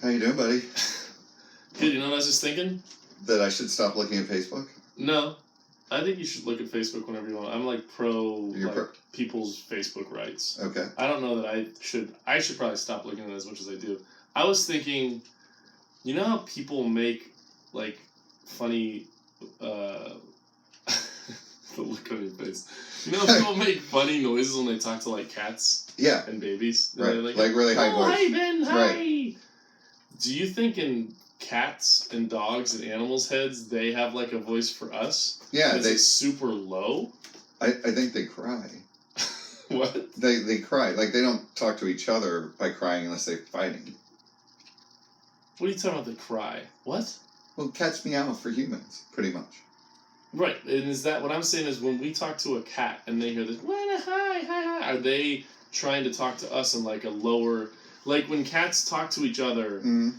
How you doing, buddy? Dude, you know what I was just thinking? That I should stop looking at Facebook? No. I think you should look at Facebook whenever you want. I'm like people's Facebook rights. Okay. I don't know that I should probably stop looking at it as much as I do. I was thinking, you know how people make like funny the look on your face. You know how people make funny noises when they talk to like cats? Yeah. And babies? Right. Like really high voice. Hi Ben, hi. Right. Do you think in cats and dogs and animals' heads they have like a voice for us? Yeah, Is it super low? I think they cry. What? They cry. Like they don't talk to each other by crying unless they're fighting. What are you talking about? The cry? What? Well, cats meow for humans, pretty much. Right, and is that what I'm saying? Is when we talk to a cat and they hear this, hi, are they trying to talk to us in like a lower, like when cats talk to each other? Mm-hmm.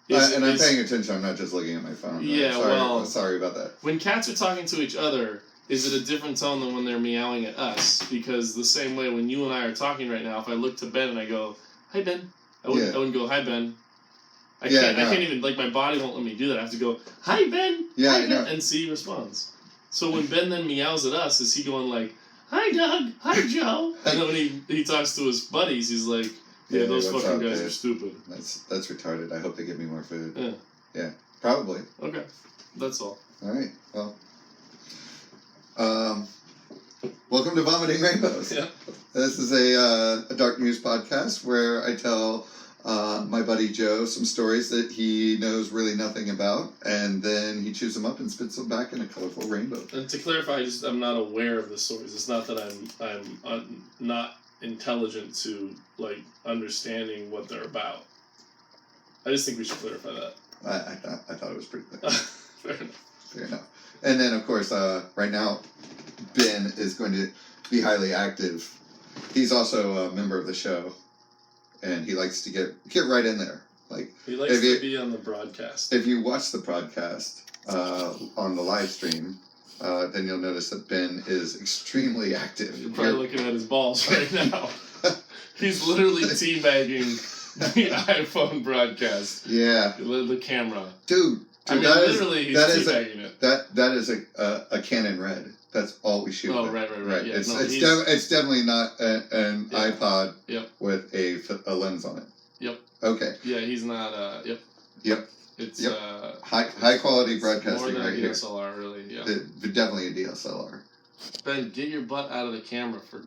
I'm paying attention. I'm not just looking at my phone. Yeah, sorry about that. When cats are talking to each other, is it a different tone than when they're meowing at us? Because the same way when you and I are talking right now, if I look to Ben and I go, "Hi Ben," I wouldn't go, "Hi Ben." I can't even, like, my body won't let me do that. I have to go, "Hi Ben," hi Ben, and see he responds. So when Ben then meows at us, is he going like, "Hi Doug, hi Joe," and then when he talks to his buddies, he's like, "Yeah, those fucking guys are stupid." That's retarded. I hope they give me more food. Yeah. Yeah, probably. Okay, that's all. All right. Well, welcome to Vomiting Rainbows. Yeah. This is a dark news podcast where I tell my buddy Joe some stories that he knows really nothing about, and then he chews them up and spits them back in a colorful rainbow. And to clarify, I'm not aware of the stories. It's not that I'm not intelligent to like understanding what they're about. I just think we should clarify that. I thought it was pretty clear. Fair enough. And then, of course, right now, Ben is going to be highly active. He's also a member of the show, and he likes to get right in there. Like he likes to be on the broadcast. If you watch the broadcast on the live stream, then you'll notice that Ben is extremely active. You're probably looking at his balls right now. He's literally teabagging the iPhone broadcast. Yeah. The camera. Dude, he's teabagging it. That is a Canon Red. That's all we shoot. Oh, right. Yeah, it's definitely not an iPod Yep. with a lens on it. Yep. Okay. Yeah, he's not. Yep. Yep. It's high quality broadcasting more than right a here. DSLR, really. Yeah. Definitely a DSLR. Ben, get your butt out of the camera for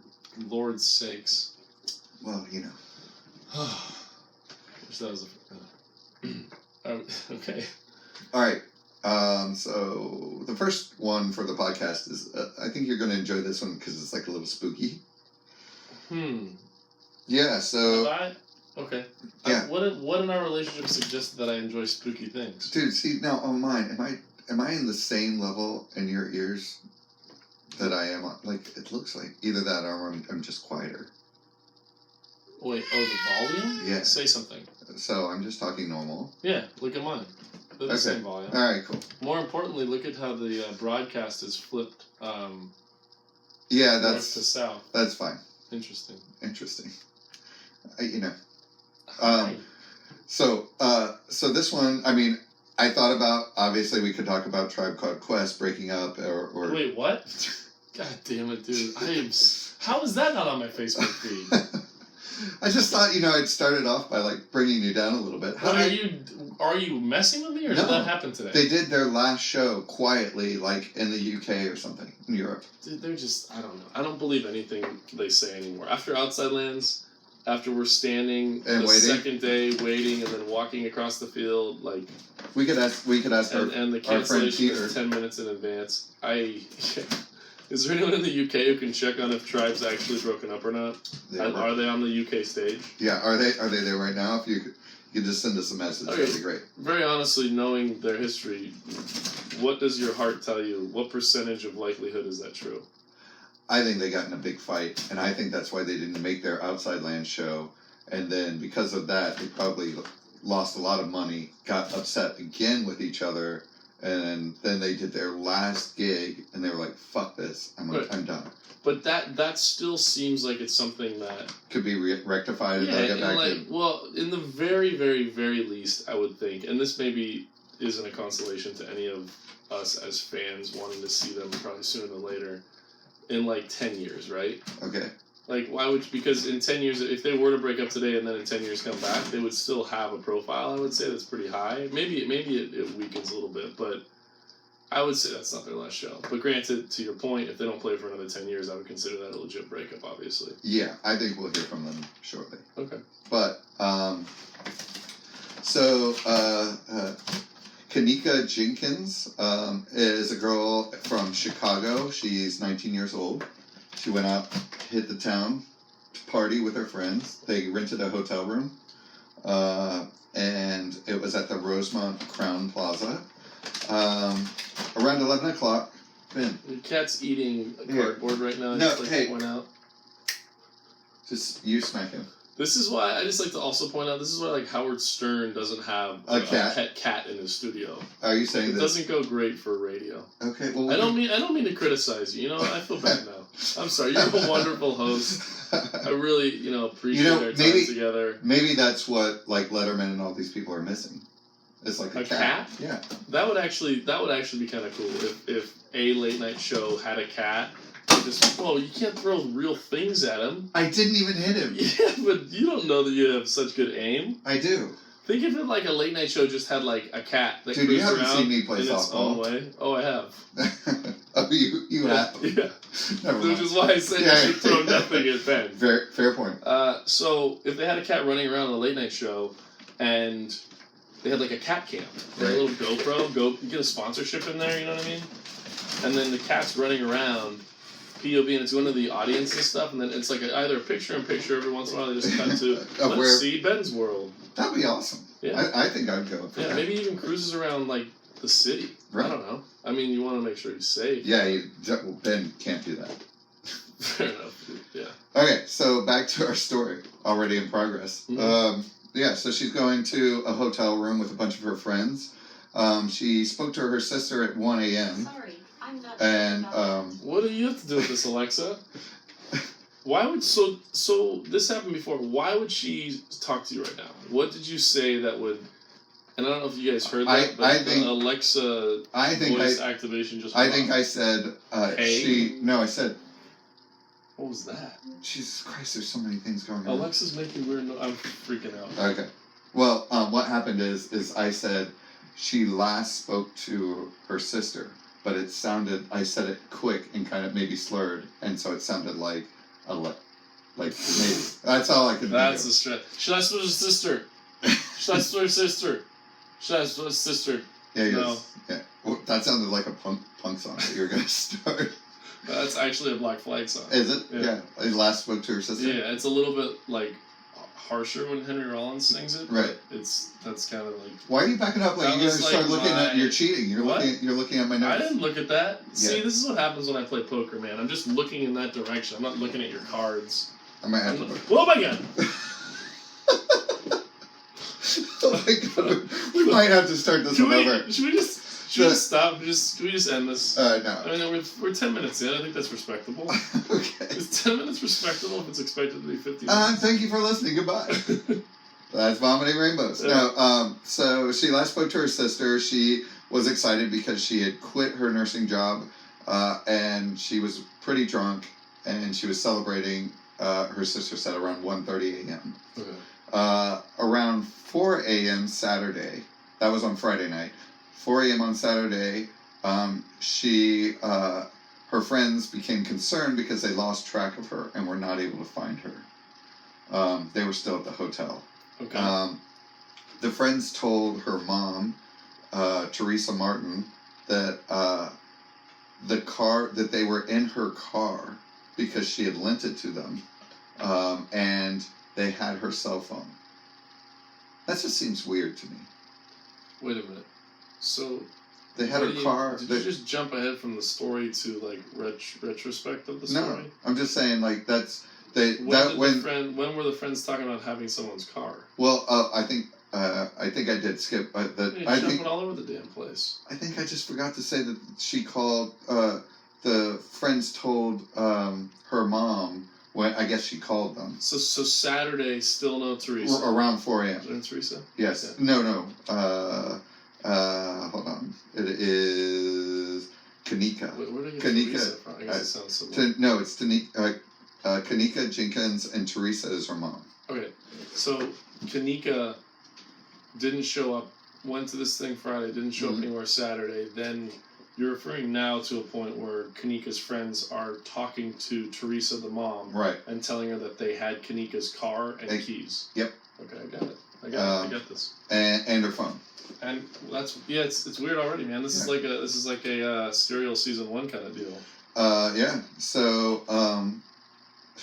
Lord's sakes. Well, you know. That was okay. All right. So the first one for the podcast is, I think you're going to enjoy this one because it's like a little spooky. Yeah. So. Okay. Yeah. What in our relationship suggests that I enjoy spooky things? Dude, see now on mine, am I in the same level in your ears that I am on? Like it looks like either that or I'm just quieter. Wait, the volume? Yeah. Say something. So I'm just talking normal. Yeah, look at mine. They're the same volume. All right, cool. More importantly, look at how the broadcast is flipped. Yeah, north to south. That's fine. Interesting. You know. So this one, I mean, I thought about, obviously we could talk about Tribe Called Quest breaking up or Wait, what? God damn it, dude. How is that not on my Facebook feed? I just thought, I'd started off by like bringing you down a little bit. Are you messing with me, or did that happen today? They did their last show quietly, like in the UK or something, in Europe. Dude, they're just, I don't know. I don't believe anything they say anymore. After Outside Lands, after we're standing and the second day waiting and then walking across the field, like we could ask and the cancellation is 10 minutes in advance. Is there anyone in the UK who can check on if Tribe's actually broken up or not? Are they on the UK stage? Yeah, are they there right now? If you could just send us a message, that'd be great. Very honestly, knowing their history, what does your heart tell you? What percentage of likelihood is that true? I think they got in a big fight, and I think that's why they didn't make their Outside Land show. And then because of that, they probably lost a lot of money, got upset again with each other, And then they did their last gig, and they were like, "Fuck this! I'm done." But that still seems like it's something that could be rectified, and they'll get back in. Well, in the very, very, very least, I would think, and this maybe isn't a consolation to any of us as fans wanting to see them probably sooner than later, in like 10 years, right? Okay. Like, why would because in 10 years, if they were to break up today and then in 10 years come back, they would still have a profile, I would say, that's pretty high. Maybe it weakens a little bit, but I would say that's not their last show. But granted, to your point, if they don't play for another 10 years, I would consider that a legit breakup, obviously. Yeah, I think we'll hear from them shortly. Okay. But, Kanika Jenkins is a girl from Chicago. She's 19 years old. She went out, hit the town to party with her friends. They rented a hotel room, and it was at the Rosemont Crown Plaza. Around 11 o'clock. Ben. The cat's eating a cardboard right now. No, just like hey. to point out. Just you smack him. This is why I just like to also point out. This is why like Howard Stern doesn't have a pet cat in his studio. Are you saying it doesn't go great for radio? Okay, well I don't mean to criticize you. You know, I feel bad now. I'm sorry. You're a wonderful host. I really appreciate our time together. Maybe that's what like Letterman and all these people are missing. It's like a cat. Yeah. That would actually be kind of cool if a late night show had a cat. Just, well, you can't throw real things at him. I didn't even hit him. Yeah, but you don't know that you have such good aim. I do. Think of it like a late night show just had like a cat that Dude, you haven't around seen me play in softball. its own way. Oh, I have. Oh, you have. Yeah. Never mind. Which is why I said you should throw nothing at Ben. Fair point. So if they had a cat running around on a late night show, and they had like a cat cam, right. A little GoPro, you get a sponsorship in there, you know what I mean? And then the cat's running around, POV, and it's going to the audience and stuff, and then it's like either a picture-in-picture every once in a while, they just cut to, let's see Ben's world. That'd be awesome. Yeah. I think I'd go for that. Maybe even cruises around, like, the city. Right. I don't know. I mean, you want to make sure he's safe. Yeah, Ben can't do that. Fair enough. Yeah. Okay, so back to our story, already in progress. Mm-hmm. So she's going to a hotel room with a bunch of her friends. She spoke to her sister at 1 a.m. Sorry, I'm not. And what do you have to do with this, Alexa? Why would so this happened before? Why would she talk to you right now? What did you say that would? And I don't know if you guys heard that, but I think Alexa voice activation just. I think I said hey? I said. What was that? Jesus Christ! There's so many things going on. Alexa's making weird. I'm freaking out. Okay. Well, what happened is I said she last spoke to her sister, but it sounded. I said it quick and kind of maybe slurred, and so it sounded like maybe. That's all I could. That's a stretch. She last spoke to her sister. She last spoke to her sister. She last spoke to her sister. Yeah. No. Yeah. Well, that sounded like a punk song that you were gonna start. That's actually a Black Flag song. Is it? Yeah. He last spoke to her sister. Yeah, it's a little bit like harsher when Henry Rollins sings it. Right. That's kind of like. Why are you backing up? Like you're gonna start looking at. You're cheating. You're looking at my notes. I didn't look at that. Yeah. See, this is what happens when I play poker, man. I'm just looking in that direction. I'm not looking at your cards. I might have to. Oh my god. Oh my god. We might have to start this one over. Should we just stop? Should we just end this? No. I mean, we're 10 minutes in. I think that's respectable. Okay. Is 10 minutes respectable if it's expected to be 50 minutes? Thank you for listening. Goodbye. That's Vomiting Rainbows. Yeah. No, so she last spoke to her sister. She was excited because she had quit her nursing job, and she was pretty drunk, and she was celebrating, her sister said, around 1:30 a.m. Okay. Around 4 a.m. Saturday, that was on Friday night, 4 a.m. on Saturday, her friends became concerned because they lost track of her and were not able to find her. They were still at the hotel. Okay. The friends told her mom, Teresa Martin, that that they were in her car because she had lent it to them, and they had her cell phone. That just seems weird to me. Wait a minute. So they had her car. Did you just jump ahead from the story to like retrospect of the story? No, I'm just saying like that's when were the friends talking about having someone's car? Well, I think I think I did skip, but You're jumping all over the damn place. I think I just forgot to say that she called. The friends told her mom when I guess she called them. So Saturday, still no Teresa. Around 4 a.m. And Teresa? Yes. Yeah. No. Hold on. It is Kanika. Where did I get Kanika. Teresa from? I guess it sounds similar. It's Kanika Jenkins, and Teresa is her mom. Okay, so Kanika didn't show up. Went to this thing Friday. Didn't show up anywhere Saturday. Then you're referring now to a point where Kanika's friends are talking to Teresa, the mom, right, and telling her that they had Kanika's car and keys. Yep. Okay, I got it. I got this. And her phone. And that's it's weird already, man. This is like a Serial season 1 kind of deal. Yeah. So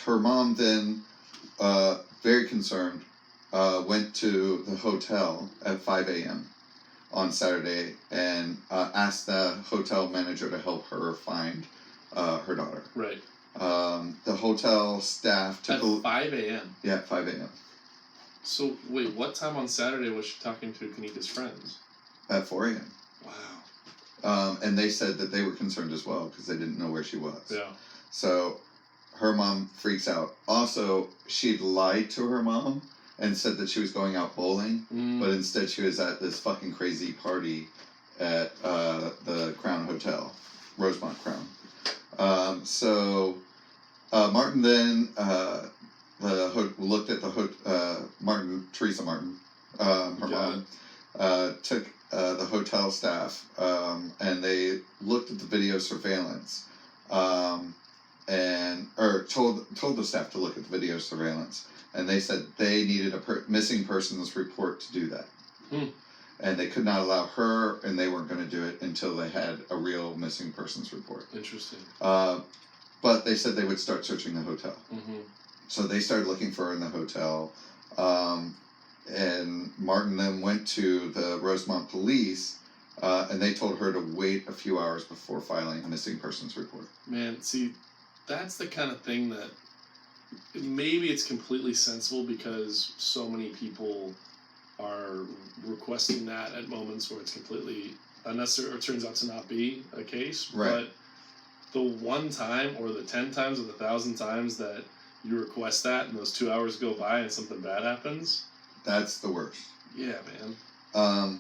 her mom then, very concerned, went to the hotel at 5 a.m. on Saturday and asked the hotel manager to help her find her daughter. Right. The hotel staff took at 5 a.m. Yeah, 5 a.m. So wait, what time on Saturday was she talking to Kanika's friends? At 4 a.m. Wow. And they said that they were concerned as well because they didn't know where she was. Yeah. So her mom freaks out. Also, she'd lied to her mom and said that she was going out bowling, but instead she was at this fucking crazy party at the Crown Hotel, Rosemont Crown. Martin then looked at Teresa Martin, her mom, took the hotel staff, and they looked at the video surveillance, or told the staff to look at the video surveillance, and they said they needed a missing persons report to do that. And they could not allow her, and they weren't going to do it until they had a real missing persons report. Interesting. But they said they would start searching the hotel. So they started looking for her in the hotel. And Martin then went to the Rosemont police, and they told her to wait a few hours before filing a missing persons report. Man, see, that's the kind of thing that maybe it's completely sensible because so many people are requesting that at moments where it's completely unnecessary or turns out to not be a case. Right. But the one time or the 10 times or the 1,000 times that you request that and those 2 hours go by and something bad happens, that's the worst. Yeah, man.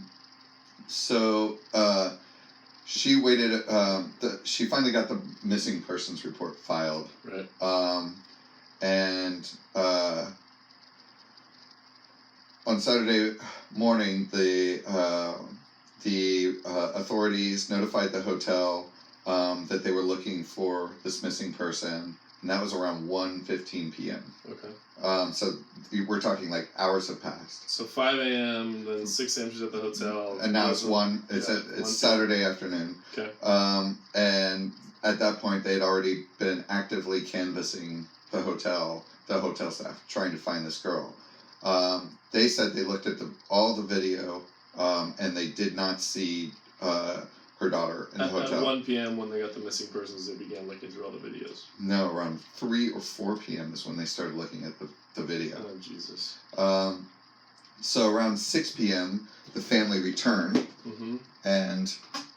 She waited. She finally got the missing persons report filed. Right. On Saturday morning, the authorities notified the hotel that they were looking for this missing person, and that was around 1:15 p.m. Okay. So we're talking like hours have passed. So 5 a.m., then 6 a.m. she's at the hotel. And now it's 1. It's Saturday afternoon. Okay. And at that point, they had already been actively canvassing the hotel staff, trying to find this girl. They said they looked at all the video, and they did not see her daughter in the hotel. At 1 p.m. when they got the missing persons, they began looking through all the videos. No, around 3 or 4 p.m. is when they started looking at the video. Oh, Jesus. So around 6 p.m., the family returned, and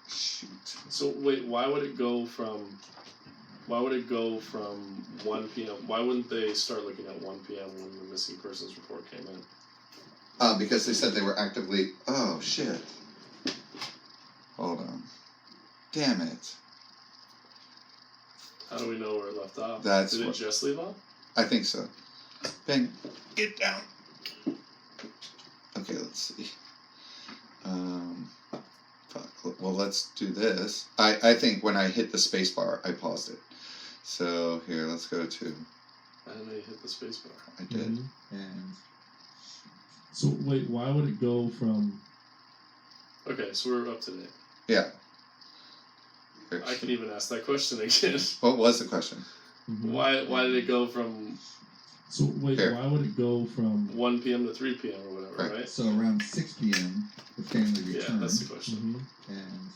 shoot. So wait, why would it go from 1 p.m.? Why wouldn't they start looking at 1 p.m. when the missing persons report came in? Because they said they were actively. Oh shit! Hold on. Damn it. How do we know where it left off? Did it just leave off? I think so. Ben, get down. Okay, let's see. Fuck. Well, let's do this. I think when I hit the space bar, I paused it. So here, let's go to. I didn't know you hit the space bar. I did. And. So wait, why would it go from? Okay, so we're up to date. Yeah. I can even ask that question again. What was the question? Why did it go from? So wait, why would it go from 1 p.m. to 3 p.m. or whatever, right? So around 6 p.m., the family returned. Yeah, that's the question. And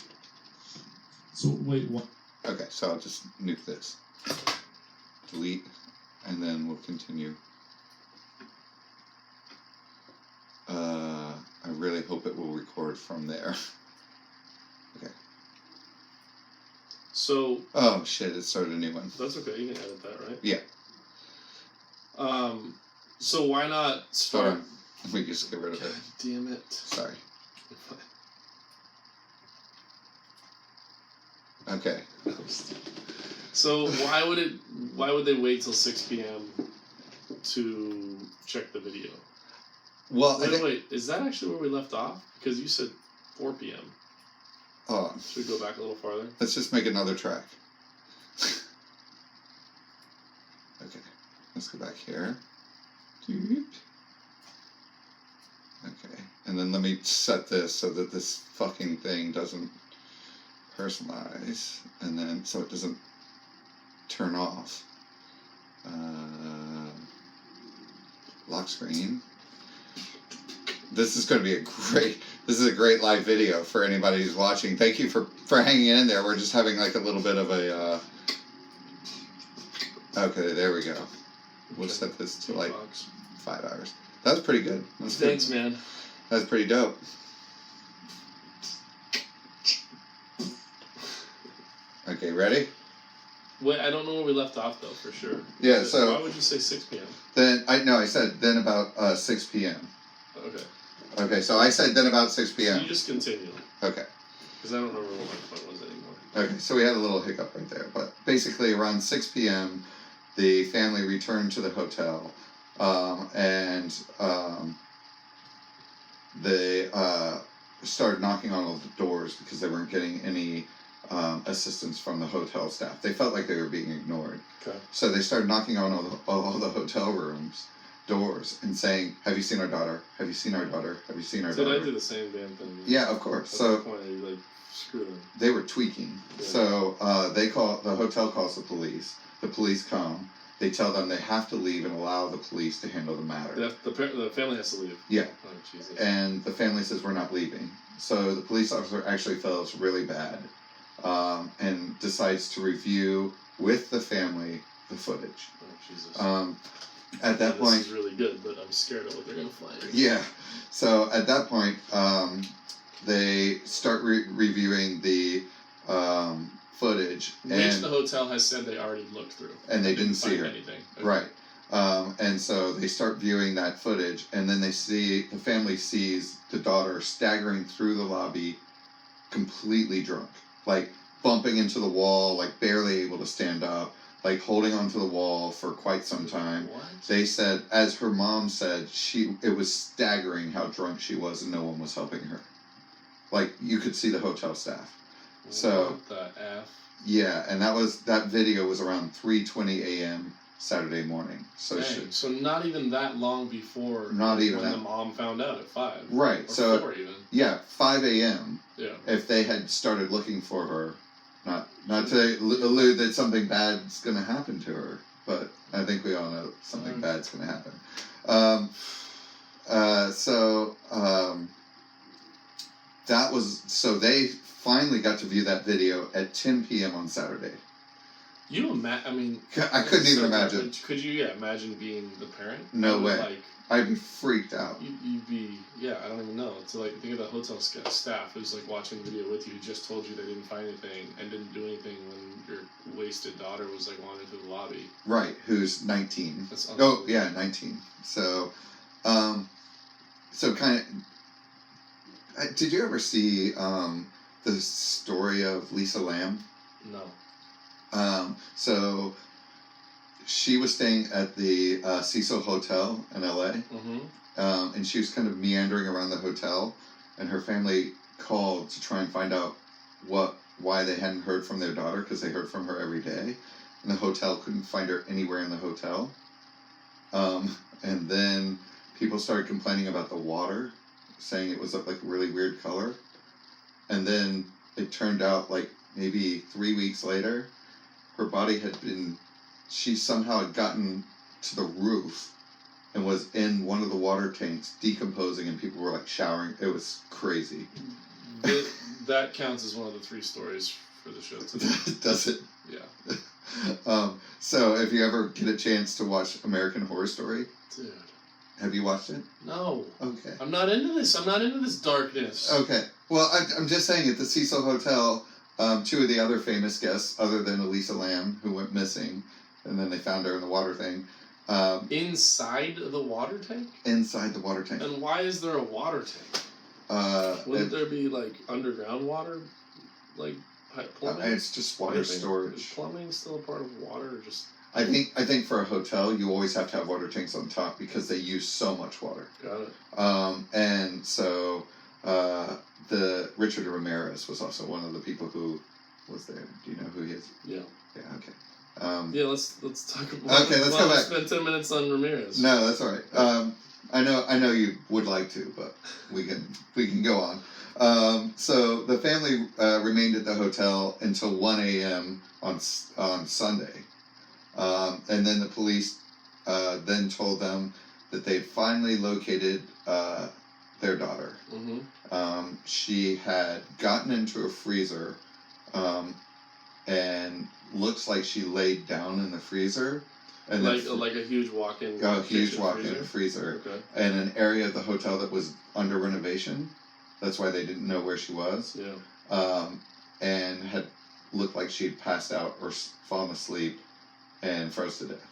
so wait, what? Okay, so I'll just nuke this. Delete, and then we'll continue. I really hope it will record from there. So Oh shit! It started a new one. that's okay. You can edit that, right? Yeah. So why not Hold start? on. Let me just get rid of God it. damn it! Sorry. Okay. So why would they wait till 6 p.m. to check the video? Well, I think. Wait, is that actually where we left off? Because you said 4 p.m. Oh, Should we go back a little farther? let's just make another track. Okay. Let's go back here. Doot. Okay. And then let me set this so that this fucking thing doesn't personalize. And then so it doesn't turn off. Lock screen. This is going to be a great live video for anybody who's watching. Thank you for hanging in there. We're just having like a little bit of a, okay, there we go. We'll set this to like 5 hours. That's pretty good. That's good. Thanks, man. That's pretty dope. Okay, ready? Wait, I don't know where we left off though, for sure. Yeah, so why would you say 6 p.m.? then I said then about 6 p.m. Okay. Okay, so I said then about 6 So p.m. you just continue, Okay. because I don't remember what my point was anymore. Okay, so we had a little hiccup right there, but basically around 6 p.m., the family returned to the hotel, and they started knocking on all the doors because they weren't getting any assistance from the hotel staff. They felt like they were being ignored. Okay. So they started knocking on all the hotel rooms doors and saying, "Have you seen our daughter? Have you seen our daughter? Have you seen our Did daughter?" I do the same damn thing? Yeah, of course. At So that point, I like screw them. they were tweaking. Yeah. So the hotel calls the police. The police come. They tell them they have to leave and allow the police to handle the matter. The family has to leave. Yeah. Oh Jesus. And the family says, "We're not leaving." So the police officer actually feels really bad, and decides to review with the family the footage. Oh Jesus. At that This point, is really good, but I'm scared of what they're gonna find. yeah. So at that point, they start reviewing the footage, Which the hotel has said they already looked through. and they didn't see find her. anything. Okay. Right. And so they start viewing that footage, and then the family sees the daughter staggering through the lobby, completely drunk, like bumping into the wall, like barely able to stand up, like holding onto the wall for quite some time. What? They said, as her mom said, it was staggering how drunk she was, and no one was helping her. Like you could see the hotel staff. So What the F? yeah, and that video was around 3:20 a.m. Saturday morning. So Dang, so not even that long before Not even when that. the mom found out at 5. right. Or So 4 even. yeah, 5 a.m. Yeah. If they had started looking for her, not to allude that something bad's going to happen to her, but I think we all know something bad's going to happen. So they finally got to view that video at 10 p.m. on Saturday. You imagine? I mean, I couldn't even so imagine. Could you imagine being the parent? No You would, way. Like, I'd be freaked out. you'd be, I don't even know. To like think of the hotel staff who's like watching the video with you, who just told you they didn't find anything and didn't do anything when your wasted daughter was like wandering through the lobby. Right, who's 19. That's Oh, unbelievable. yeah, 19. So kind of... Did you ever see the story of Lisa Lam? No. So she was staying at the Cecil Hotel in LA, Mm-hmm. and she was kind of meandering around the hotel, and her family called to try and find out why they hadn't heard from their daughter, because they heard from her every day, and the hotel couldn't find her anywhere in the hotel. And then people started complaining about the water, saying it was like a really weird color, and then it turned out like maybe 3 weeks later, her body she somehow had gotten to the roof and was in one of the water tanks decomposing, and people were like showering. It was crazy. That counts as one of the 3 stories for the show today. Does it? Yeah. So if you ever get a chance to watch American Horror Story, Dude. Have you watched it? No. Okay. I'm not into this. I'm not into this darkness. Okay. Well, I'm just saying at the Cecil Hotel, two of the other famous guests, other than Elisa Lam, who went missing, and then they found her in the water thing. Inside the water tank? Inside the water tank. And why is there a water tank? Wouldn't there be like underground water, like plumbing? It's just water storage. Is plumbing still a part of water, or just? I think for a hotel, you always have to have water tanks on top because they use so much water. Got it. And so the Richard Ramirez was also one of the people who was there. Do you know who he is? Yeah. Yeah. Okay. Yeah, let's talk about. Okay, let's go back. Spend 10 minutes on Ramirez. No, that's all right. I know you would like to, but we can go on. So the family remained at the hotel until 1 a.m. on Sunday, and then the police then told them that they finally located their daughter. Mm-hmm. She had gotten into a freezer, and looks like she laid down in the freezer. And like a huge walk-in. A huge walk-in freezer. Okay. And an area of the hotel that was under renovation. That's why they didn't know where she was. Yeah. And had looked like she'd passed out or fallen asleep and froze to death.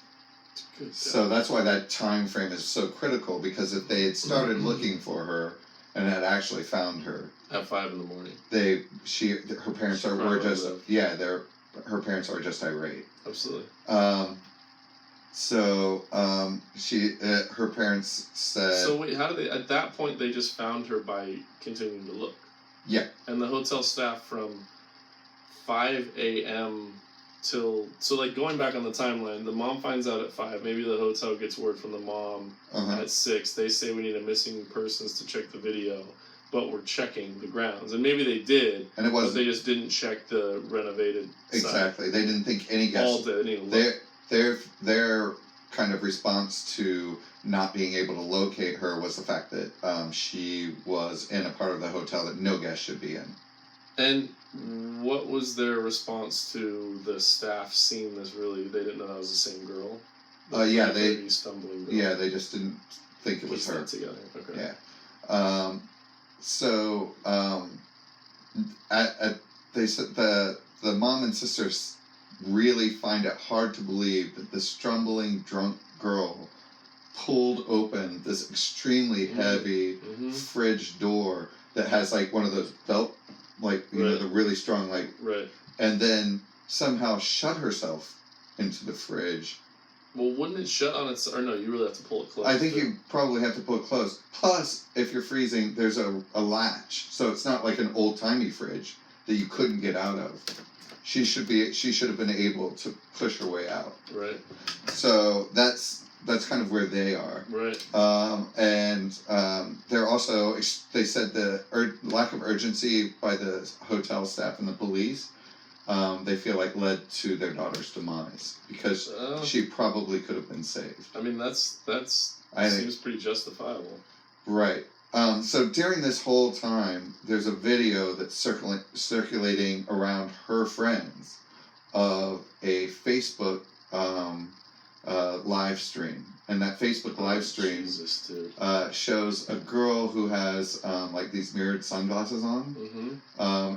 Good So that's why that time frame is so critical, because if they had started looking for her and had actually found her at 5 in the morning, her parents her parents are just irate. Absolutely. Her parents said. So wait, how did they? At that point, they just found her by continuing to look. Yeah. And the hotel staff from 5 a.m. till going back on the timeline, the mom finds out at 5. Maybe the hotel gets word from the mom at 6. They say we need a missing persons to check the video, but we're checking the grounds, and maybe they did, and it wasn't. But they just didn't check the renovated. Exactly, side. they didn't think any guests. All did. Their kind of response to not being able to locate her was the fact that she was in a part of the hotel that no guest should be in. And what was their response to the staff seeing this? Really, they didn't know that was the same girl. Stumbling girl. Yeah, they just didn't think it was her. Together. Okay. Yeah. They said the mom and sisters really find it hard to believe that this stumbling drunk girl pulled open this extremely heavy fridge door that has like one of those belt, like you know, the really strong, like, and then somehow shut herself into the fridge. Well, wouldn't it shut on its? Or no, you really have to pull it closed. I think you probably have to pull it closed. Plus, if you're freezing, there's a latch, so it's not like an old timey fridge that you couldn't get out of. She should have been able to push her way out. Right. So that's kind of where they are. Right. They're also, they said the lack of urgency by the hotel staff and the police, they feel like led to their daughter's demise, because she probably could have been saved. I mean, that's seems pretty justifiable. Right. So during this whole time, there's a video that's circulating around her friends of a Facebook live stream. And that Facebook live stream shows a girl who has like these mirrored sunglasses on.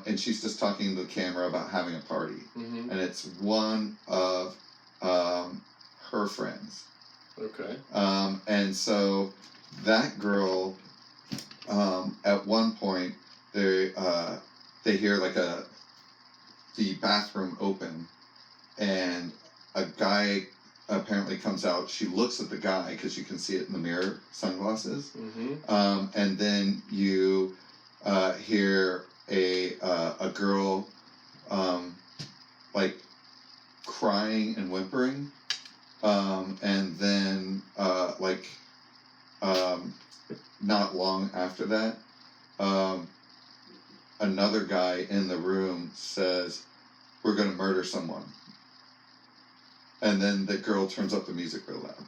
And she's just talking to the camera about having a party. And it's one of her friends. Okay. And so that girl, at one point, they hear like the bathroom open, and a guy apparently comes out. She looks at the guy because you can see it in the mirror sunglasses. And then you hear a girl like crying and whimpering, and then not long after that, another guy in the room says, "We're going to murder someone." And then the girl turns up the music real loud.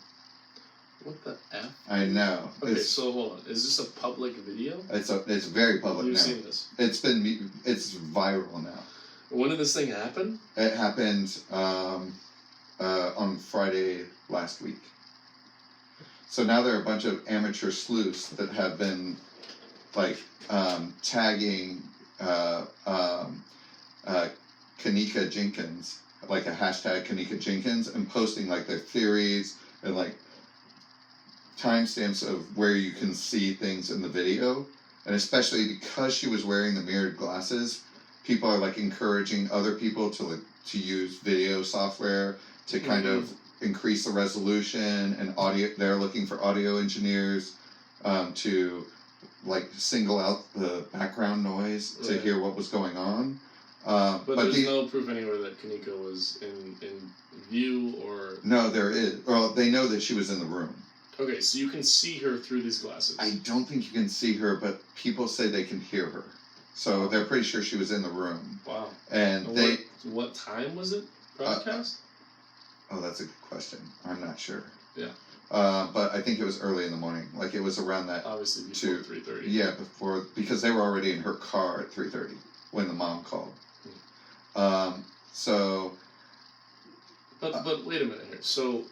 What the F? I know. Okay, so hold on. Is this a public video? It's very public now. You've seen this? It's viral now. When did this thing happen? It happened on Friday last week. So now there are a bunch of amateur sleuths that have been like tagging Kanika Jenkins, like a hashtag Kanika Jenkins, and posting like their theories and like timestamps of where you can see things in the video. And especially because she was wearing the mirrored glasses, people are like encouraging other people to use video software to kind of increase the resolution and audio. They're looking for audio engineers to like single out the background noise to hear what was going on. But there's no proof anywhere that Kanika was in view or... No, there is. Well, they know that she was in the room. Okay, so you can see her through these glasses. I don't think you can see her, but people say they can hear her. So they're pretty sure she was in the room. Wow. And what time was it broadcast? Oh, that's a good question. I'm not sure. Yeah. But I think it was early in the morning. Like it was around that. Obviously before 3:30. Yeah, because they were already in her car at 3:30 when the mom called. So. But wait a minute here. So.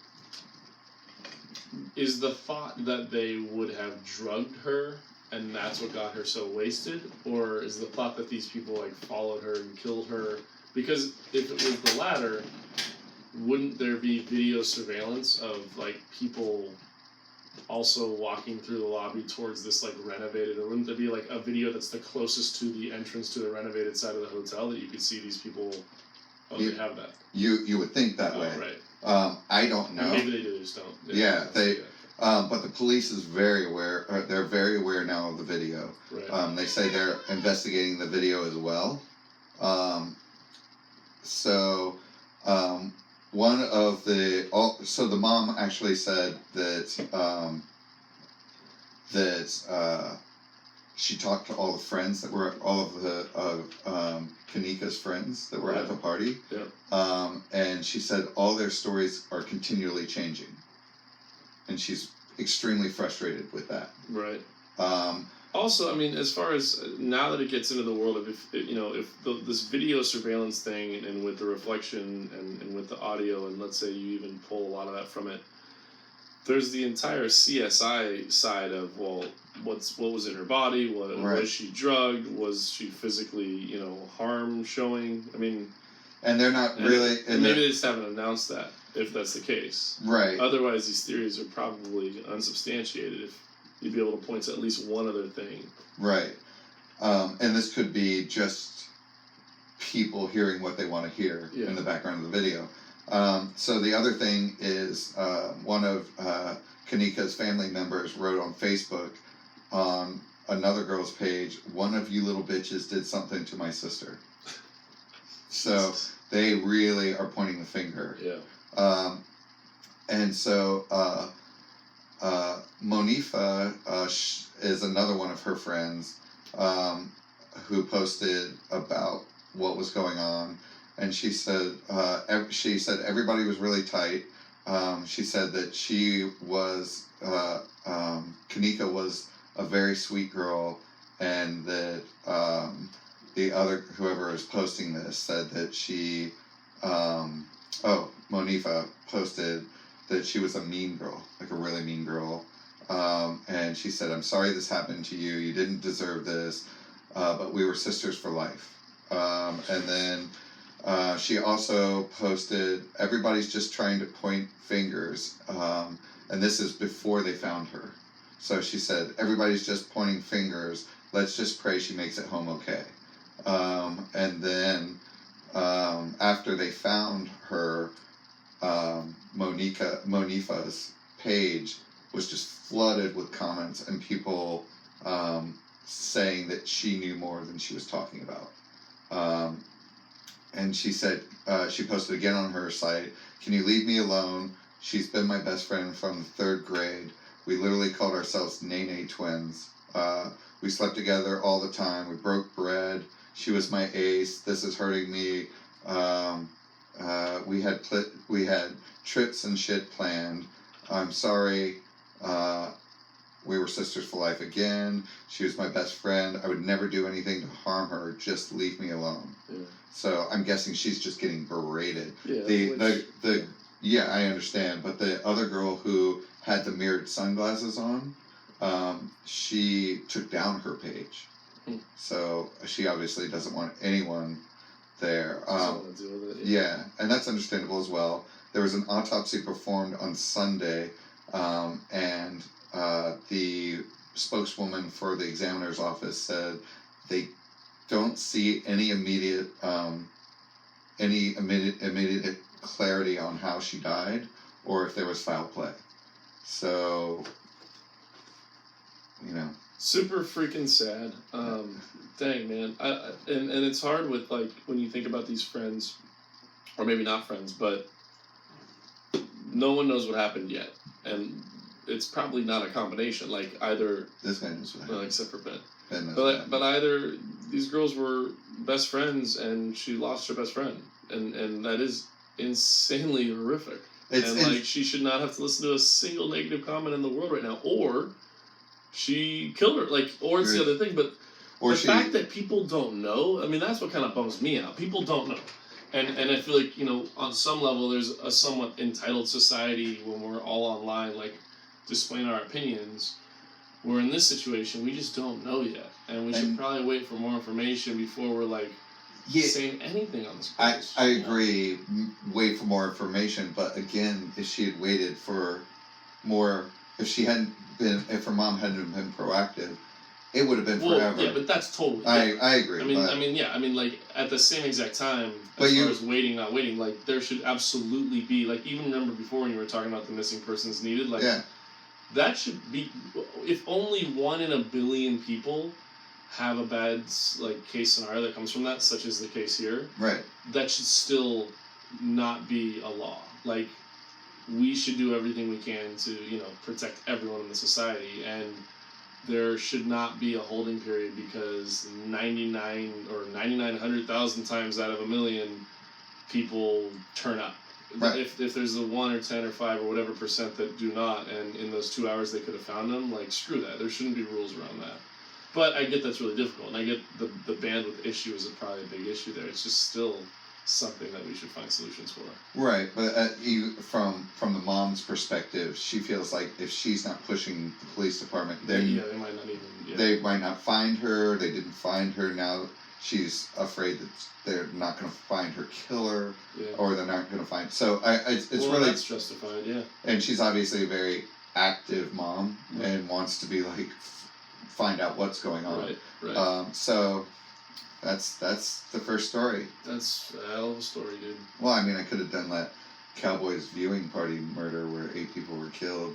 Is the thought that they would have drugged her and that's what got her so wasted, or is the thought that these people like followed her and killed her? Because if it was the latter, wouldn't there be video surveillance of like people also walking through the lobby towards this like renovated, or wouldn't there be like a video that's the closest to the entrance to the renovated side of the hotel that you could see these people? They have that. You would think that way. Right. I don't know. Maybe they do, they just don't. Yeah, but the police is very aware. They're very aware now of the video. Right. They say they're investigating the video as well. One of the so the mom actually said that she talked to all the friends that were all of the Kanika's friends that were at the party. Yeah. And she said all their stories are continually changing, and she's extremely frustrated with that. Right. Also, I mean, as far as now that it gets into the world of if this video surveillance thing and with the reflection and with the audio, and let's say you even pull a lot of that from it, there's the entire CSI side of what was in her body, was she drugged, was she physically harm showing? I mean, and they're not really, and maybe they just haven't announced that if that's the case. Right. Otherwise, these theories are probably unsubstantiated. If you'd be able to point to at least one other thing. Right. And this could be just people hearing what they want to hear in the background of the video. So the other thing is one of Kanika's family members wrote on Facebook on another girl's page, "One of you little bitches did something to my sister." So they really are pointing the finger. Yeah. And so Monifa is another one of her friends who posted about what was going on, and she said everybody was really tight. She said that she was Kanika was a very sweet girl, and that the other whoever is posting this said that she Monifa posted that she was a mean girl, like a really mean girl. And she said, "I'm sorry this happened to you. You didn't deserve this, but we were sisters for life." And then she also posted, "Everybody's just trying to point fingers." And this is before they found her. So she said, "Everybody's just pointing fingers. Let's just pray she makes it home okay." And then after they found her, Monifa's page was just flooded with comments and people saying that she knew more than she was talking about. And she said, she posted again on her site, "Can you leave me alone? She's been my best friend from the 3rd grade. We literally called ourselves Nene twins. We slept together all the time. We broke bread. She was my ace. This is hurting me. We had trips and shit planned. I'm sorry. We were sisters for life again. She was my best friend. I would never do anything to harm her. Just leave me alone." Yeah. So I'm guessing she's just getting berated. Yeah. Yeah, I understand. But the other girl who had the mirrored sunglasses on, she took down her page. So she obviously doesn't want anyone there. Someone to deal with it. Yeah, and that's understandable as well. There was an autopsy performed on Sunday, and the spokeswoman for the examiner's office said they don't see any immediate clarity on how she died or if there was foul play. So, you know. Super freaking sad. Dang, man. And it's hard with, like, when you think about these friends, or maybe not friends, but no one knows what happened yet. And it's probably not a combination. Like, either... This guy knows what happened. Well, except for Ben. Ben knows what happened. But either these girls were best friends and she lost her best friend. And that is insanely horrific. Like, she should not have to listen to a single negative comment in the world right now. Or she killed her. Like, or it's the other thing. But the fact that people don't know, I mean, that's what kind of bums me out. People don't know. And I feel like, you know, on some level, there's a somewhat entitled society when we're all online, like, displaying our opinions. Where in this situation, we just don't know yet. And we should probably wait for more information before we're, like, saying anything on this place. I agree. Wait for more information. But again, if she had waited for more, if her mom hadn't been proactive, it would have been forever. Yeah, but that's totally. I agree. I mean, like, at the same exact time, far as waiting, not waiting, like, there should absolutely be, like, even remember before when you were talking about the missing persons needed, like, that should be, if only 1 in a billion people have a bad, like, case scenario that comes from that, such as the case here, right? That should still not be a law. Like, we should do everything we can to, you know, protect everyone in the society, and there should not be a holding period because 9,900,000 times out of a million people turn up. Right. If there's a 1 or 10 or 5 or whatever percent that do not, and in those 2 hours they could have found them, like, screw that. There shouldn't be rules around that. But I get that's really difficult, and I get the bandwidth issue is probably a big issue there. It's just still something that we should find solutions for. Right, but from the mom's perspective, she feels like if she's not pushing the police department, then they might not even. Yeah. They might not find her. They didn't find her. Now she's afraid that they're not going to find her killer, or they're not going to find. So it's really that's justified, yeah. And she's obviously a very active mom and wants to be like find out what's going on. Right. So. That's the first story. That's a hell of a story, dude. Well, I mean, I could have done that Cowboys viewing party murder where 8 people were killed.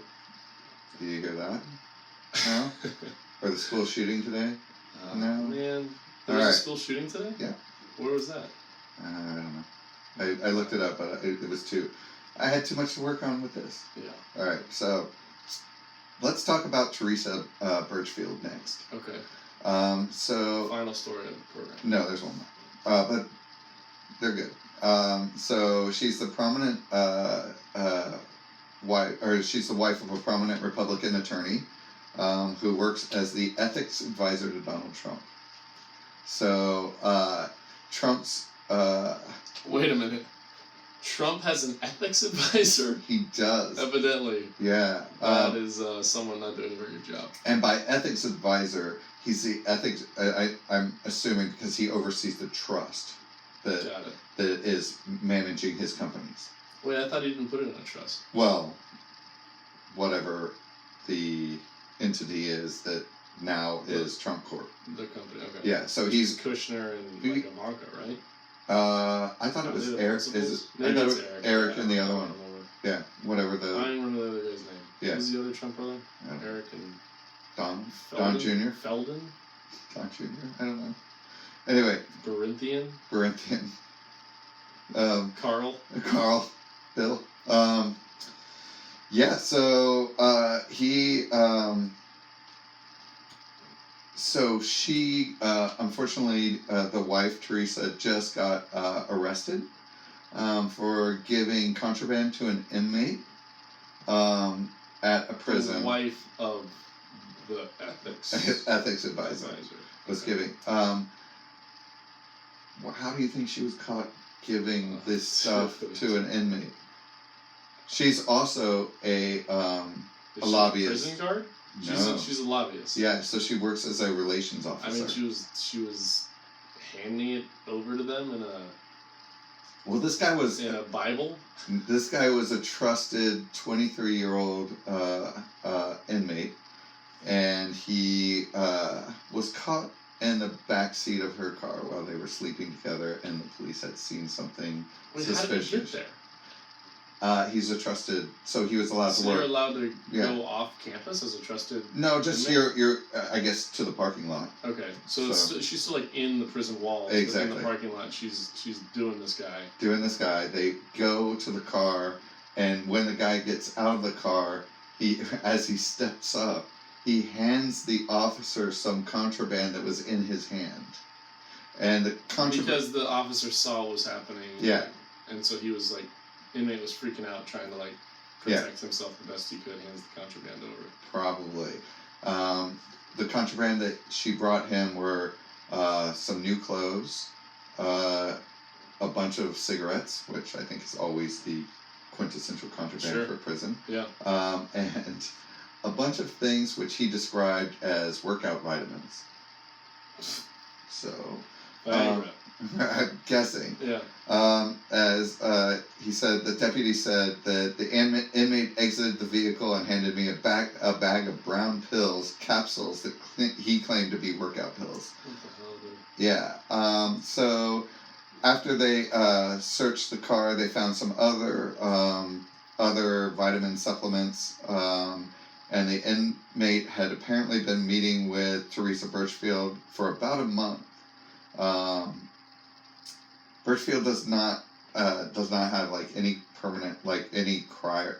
Did you hear that? No? Or the school shooting today? No? Man. There was a school shooting today? Yeah. Where was that? I don't know. I looked it up, but it was I had too much to work on with this. Yeah. Alright, so let's talk about Teresa Birchfield next. Okay. So final story of the program. No, there's one more. But they're good. So she's the prominent wife, or she's the wife of a prominent Republican attorney, who works as the ethics advisor to Donald Trump. So Trump's. Wait a minute. Trump has an ethics advisor? He does. Evidently. Yeah. That is someone not doing a very good job. And by ethics advisor, he's the ethics. I'm assuming because he oversees the trust that is managing his companies. Wait, I thought he didn't put it in a trust. Well, whatever the entity is that now is Trump Corp. The company, okay. Yeah, so he's Kushner and like Ivanka, right? I thought it was Eric. Maybe it's Eric and the other one. Yeah, whatever the. I don't remember the other guy's name. Yeah. Who's the other Trump brother? Eric and. Don Jr. Felden? Don Jr. I don't know. Anyway. Barinthian. Carl. Bill. Yeah. So he. So she, unfortunately, the wife Teresa just got arrested for giving contraband to an inmate at a prison. The wife of the ethics advisor was giving. How do you think she was caught giving this stuff to an inmate? She's also a Is A she lobbyist. Prison guard. No. She's a lobbyist. Yeah, so she works as a relations I officer. mean, she was handing it over to them in Well, this guy was a Bible. a trusted 23-year-old inmate, and he was caught in the back seat of her car while they were sleeping together, and the police had seen something Wait, how did he suspicious. get there? He's a trusted, so he was allowed to So you're work. allowed to Yeah. go off campus as a trusted. No, just inmate? your I guess to the parking lot. Okay, so So- she's still like in the prison walls, but Exactly. in the parking lot. She's doing this guy. Doing this guy, they go to the car, and when the guy gets out of the car, as he steps up, he hands the officer some contraband that was in his hand, and the contraband. Because the officer saw what was happening. Yeah. And so he was like, inmate was freaking out, trying to like protect himself the best he could. Hands the contraband over. Probably. The contraband that she brought him were some new clothes, a bunch of cigarettes, which I think is always the quintessential contraband Sure. for prison, Yeah. and a bunch of things which he described as workout vitamins. So, Viagra. I'm guessing. Yeah. As he said, the deputy said that the inmate exited the vehicle and handed me a bag of brown pills, capsules that he claimed to be workout pills. What the hell, dude? Yeah. So after they searched the car, they found some other vitamin supplements. And the inmate had apparently been meeting with Teresa Birchfield for about a month. Birchfield does not have like any permanent, like any prior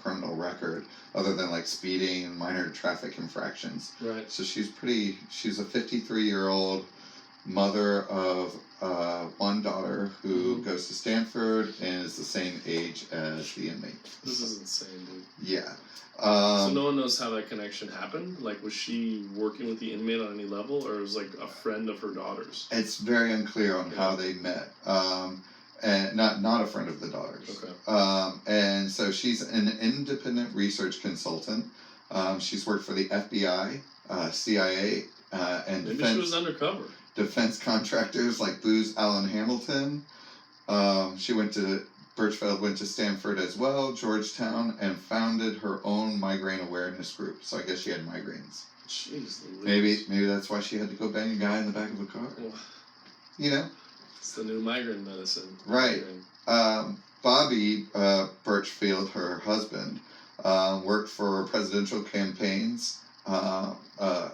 criminal record other than like speeding and minor traffic infractions. Right. So she's a 53-year-old mother of one daughter who goes to Stanford and is the same age as the inmate. This is insane, dude. Yeah. So no one knows how that connection happened? Like, was she working with the inmate on any level, or was like a friend of her daughter's? It's very unclear on how they met. And not a friend of the daughter's. Okay. And so she's an independent research consultant. She's worked for the FBI, CIA, and Maybe she was undercover. defense contractors like Booz Allen Hamilton. Birchfield went to Stanford as well, Georgetown, and founded her own migraine awareness group. So I guess she had migraines. Jeez Louise. Maybe that's why she had to go bang a guy in the back of a car. Well, You know? it's the new migraine medicine. Right. Migraine. Bobby Birchfield, her husband, worked for presidential campaigns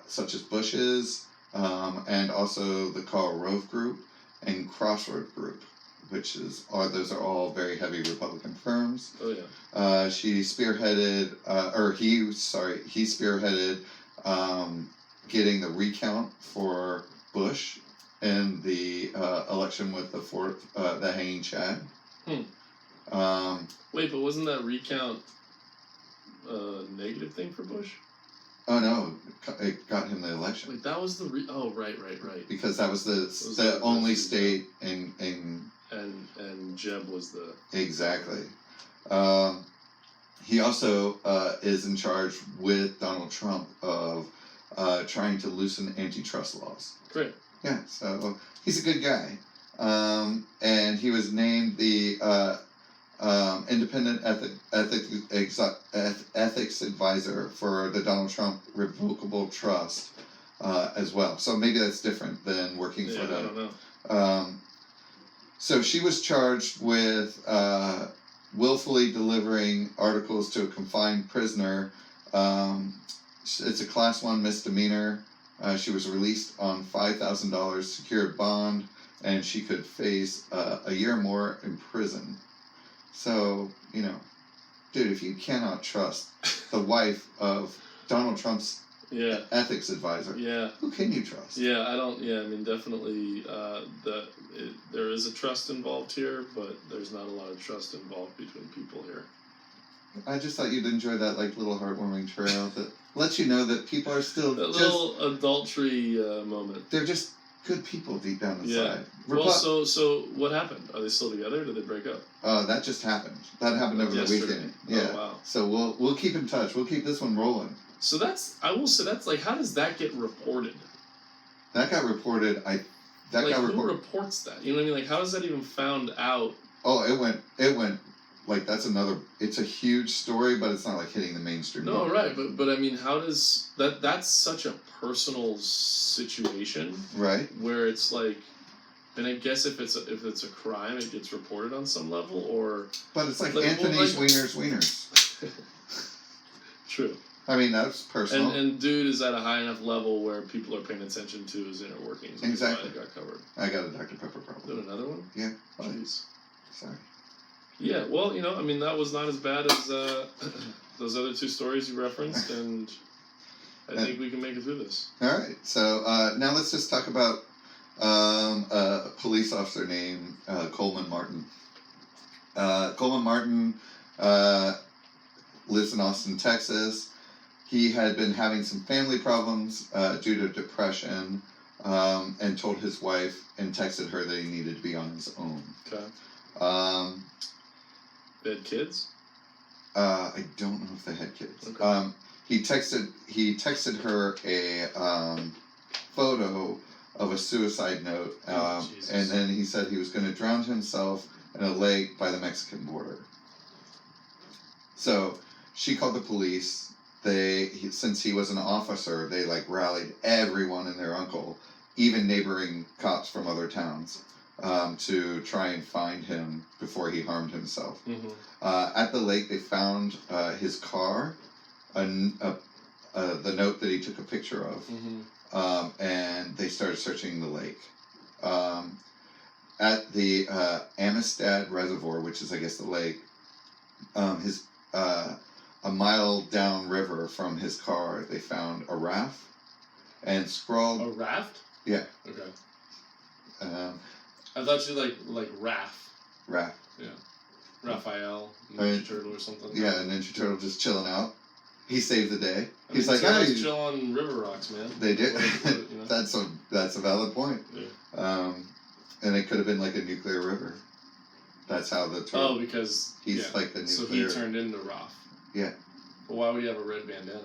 such as Bush's, and also the Karl Rove Group and Crossroad Group, those are all very heavy Republican firms. Oh yeah. He spearheaded getting the recount for Bush in the election with the hanging Chad. Wait, but wasn't that recount a negative thing for Bush? Oh no, it got him the election Wait, that was the right. because that was the the only best state in And Jeb was the exactly. He also is in charge with Donald Trump of trying to loosen antitrust laws. great. Yeah, so he's a good guy. And he was named the independent ethics advisor for the Donald Trump Revocable Trust as well. So maybe that's different than working Yeah, for I the. don't know. So she was charged with willfully delivering articles to a confined prisoner. It's a Class 1 misdemeanor. She was released on $5,000 secured bond, and she could face a year more in prison. So, dude, if you cannot trust the wife of Donald Trump's Yeah. ethics advisor, Yeah. who can you trust? Yeah, I don't. Yeah, I mean, definitely. There is a trust involved here, but there's not a lot of trust involved between people here. I just thought you'd enjoy that little heartwarming trail that lets you know that people are still That just little adultery moment. they're just good people deep down Yeah. inside. Well, so what happened? Are they still together? Did they break up? That just happened. That happened over the Yesterday. weekend. Yeah. Oh, wow. So we'll keep in touch. We'll keep this one rolling. So I will say that's like, how does that get reported? That got reported. Who reports that? You know what I mean? Like, how is that even found out? Oh, it went. Like that's another. It's a huge story, but it's not like hitting the mainstream. No, media. right, but I mean, how does that? That's such a personal situation, Right. where it's like, and I guess if it's a crime, it gets reported on some level, or But it's like Like, well, Anthony's like- wieners. true. I mean, that's personal. And dude is at a high enough level where people are paying attention to his inner workings. which is why Exactly. they got covered. I got a Dr. Pepper problem. Doing another one? Yeah. Oh, Jeez. sorry. Yeah, well, you know, I mean, that was not as bad as those other two stories you referenced, and I think we can make it through this. All right. So now let's just talk about a police officer named Coleman Martin. Coleman Martin lives in Austin, Texas. He had been having some family problems due to depression, and told his wife and texted her that he needed to be on his own. Okay. They had kids? I don't know if they had kids. Okay. He texted her a photo of a suicide note, Jesus. and then he said he was going to drown himself in a lake by the Mexican border. So she called the police. Since he was an officer, they like rallied everyone and their uncle, even neighboring cops from other towns, to try and find him before he harmed himself. Mm-hmm. At the lake, they found his car, the note that he took a picture of, Mm-hmm. and they started searching the lake. At the Amistad Reservoir, which is, I guess, the lake, a mile downriver from his car, they found a raft, and scrawled. A raft? Yeah. Okay. Um, I thought you like Raph. raft. Raphael, I mean, Ninja Turtle or something. Yeah, a Ninja Turtle just chilling out. He saved the day. He's I mean, like, turtles hey, chill on river rocks, man. they did. You know? That's a valid point. Yeah. And it could have been like a nuclear river. That's how the turtle. Oh, because He's like the nuclear. So he turned into Raph. Yeah. But why would he have a red bandana?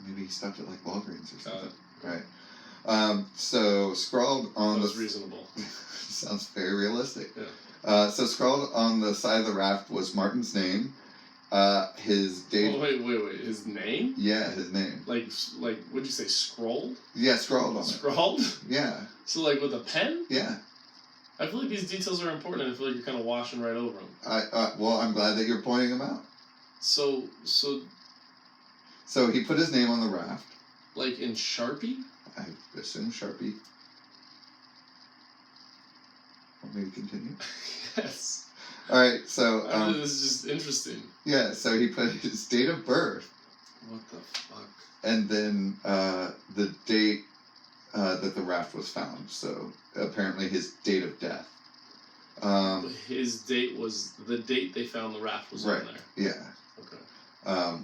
Maybe he stopped at like Walgreens or Got something. it. Right. So scrawled on That the was reasonable. sounds very realistic. Yeah. So scrawled on the side of the raft was Martin's name, his date. Oh, wait. His name? Yeah, his name. Like, what'd you say? Scrolled? Yeah, scrawled on it. Scrawled? Yeah, So, like, with a pen? yeah. I feel like these details are important, and I feel like you're kind of washing right over them. Well, I'm glad that you're pointing them out. So, So he put his name on the raft. like, in Sharpie? I assume Sharpie. Want me to continue? Yes. All right. So This is just interesting. yeah. So he put his date of birth What the fuck? and then the date that the raft was found. So apparently his date of death. His date was the date they found the raft was Right. on there. Yeah. Okay.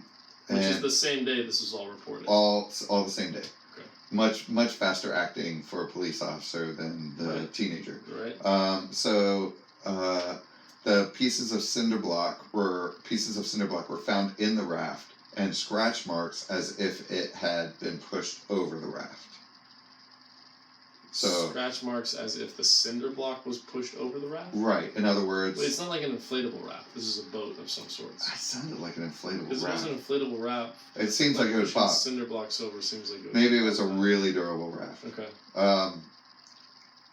Which is And the same day this was all reported. all the same day. Okay. Much faster acting for a police officer than the Right. teenager. Right? So the pieces of cinder block were found in the raft and scratch marks as if it had been pushed over the raft. So Scratch marks as if the cinder block was pushed over the raft? right, in other words, Wait, it's not like an inflatable raft. This is a boat of some sorts. it sounded like an inflatable Because it was raft. an inflatable raft. It seems like it was pushing pop. cinder blocks over seems like it was. Maybe it was a really durable raft. Okay.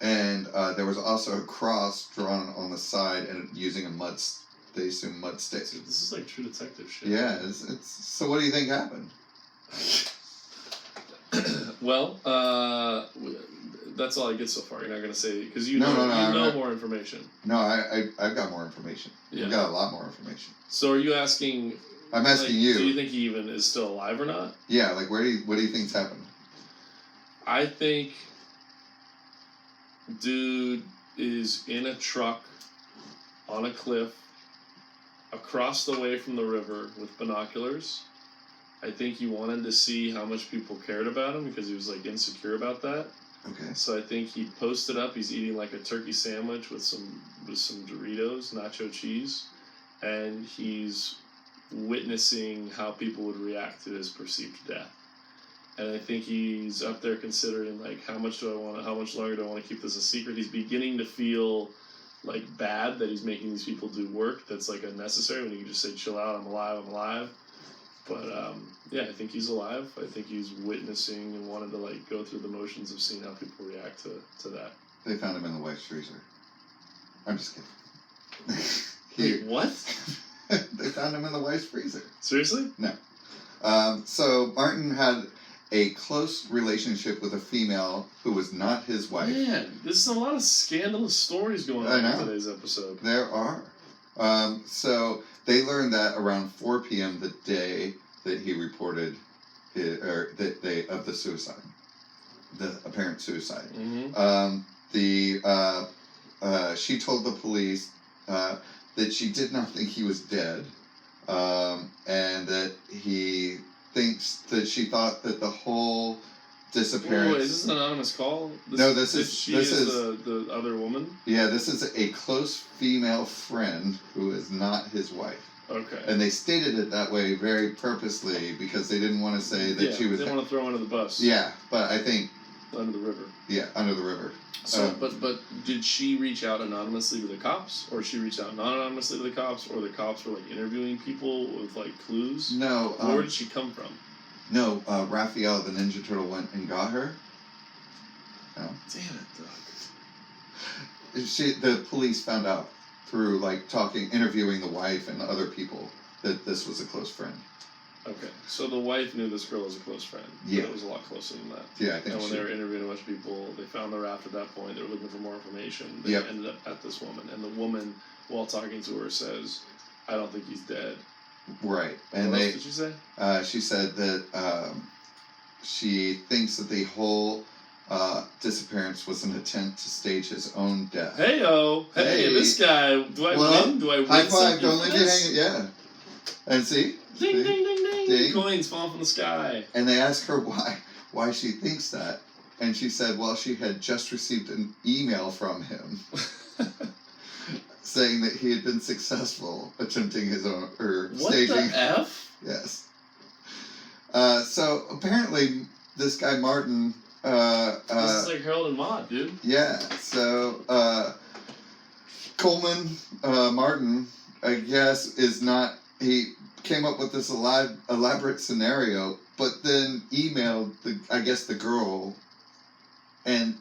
And there was also a cross drawn on the side and using they assume mud stick. Dude, this is like true detective shit. Yeah, it's so what do you think happened? Well, that's all I get so far. You're not gonna say because you No, know, no, I'm you know not- more information. No, I've got more information. Yeah. I've got a lot more information. So are you asking? I'm asking like, you. Do you think he even is still alive or not? Yeah, like what do you think's happened? I think dude is in a truck on a cliff across the way from the river with binoculars. I think he wanted to see how much people cared about him because he was like insecure about that. Okay. So I think he posted up. He's eating like a turkey sandwich with some Doritos, nacho cheese, and he's witnessing how people would react to his perceived death. And I think he's up there considering like how much longer do I want to keep this a secret? He's beginning to feel like bad that he's making these people do work that's like unnecessary when you can just say, chill out, I'm alive. But yeah, I think he's alive. I think he's witnessing and wanted to like go through the motions of seeing how people react to that. They found him in the wife's freezer. I'm just kidding. Wait, what? They found him in the wife's freezer. Seriously? No. So Martin had a close relationship with a female who was not his wife. Man, there's a lot of scandalous stories going on in today's episode. There are. So they learned that around 4 p.m. the day that he reported of the suicide, the apparent suicide. Mm-hmm. She told the police that she did not think he was dead, and that she thought that the whole disappearance. Wait, is this an anonymous call? This is the other woman. Yeah, this is a close female friend who is not his wife. Okay. And they stated it that way very purposely because they didn't want to say that she was. They want to throw under the bus. Yeah, but I think. Under the river. Yeah, under the river. So, but did she reach out anonymously to the cops, or she reached out non-anonymously to the cops, or the cops were like interviewing people with like clues? No. Where did she come from? No, Raphael the Ninja Turtle went and got her. No. Damn it, Doug. The police found out through like interviewing the wife and other people that this was a close friend. Okay, so the wife knew this girl was a close friend. Yeah. It was a lot closer than that. Yeah, I think. And when they were interviewing a bunch of people, they found the raft at that point. They were looking for more information. They ended up at this woman, and the woman, while talking to her, says, "I don't think he's dead." Right, and what else did she say? She said that she thinks that the whole disappearance was an attempt to stage his own death. Hey, this guy. Do I win? Do I win? High five! Don't let leave you hanging. Yeah, and see. Ding, see? ding, ding, ding, Ding. Coins falling from the sky. And they asked her why she thinks that, and she said, well, she had just received an email from him saying that he had been successful attempting his own staging. What the F? Yes. So apparently, this guy Martin. This is like Harold and Maude, dude. Yeah. So Coleman Martin, I guess, is not. He came up with this elaborate scenario, but then emailed the girl, and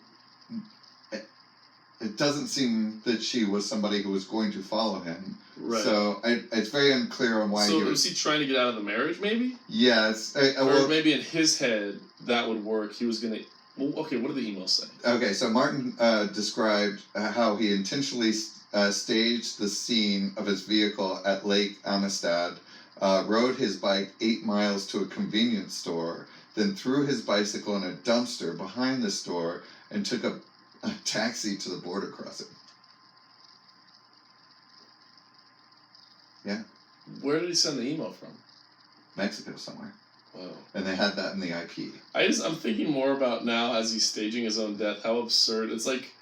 it doesn't seem that she was somebody who was going to follow him. Right. So it's very unclear on why. So was he trying to get out of the marriage, maybe? Yes. Or maybe in his head that would work. He was gonna. Well, okay. What did the email say? Okay, so Martin described how he intentionally staged the scene of his vehicle at Lake Amistad, rode his bike 8 miles to a convenience store, then threw his bicycle in a dumpster behind the store, and took a taxi to the border crossing. Yeah. Where did he send the email from? Mexico somewhere. Wow. And they had that in the IP. I'm thinking more about now as he's staging his own death, how absurd. It's like,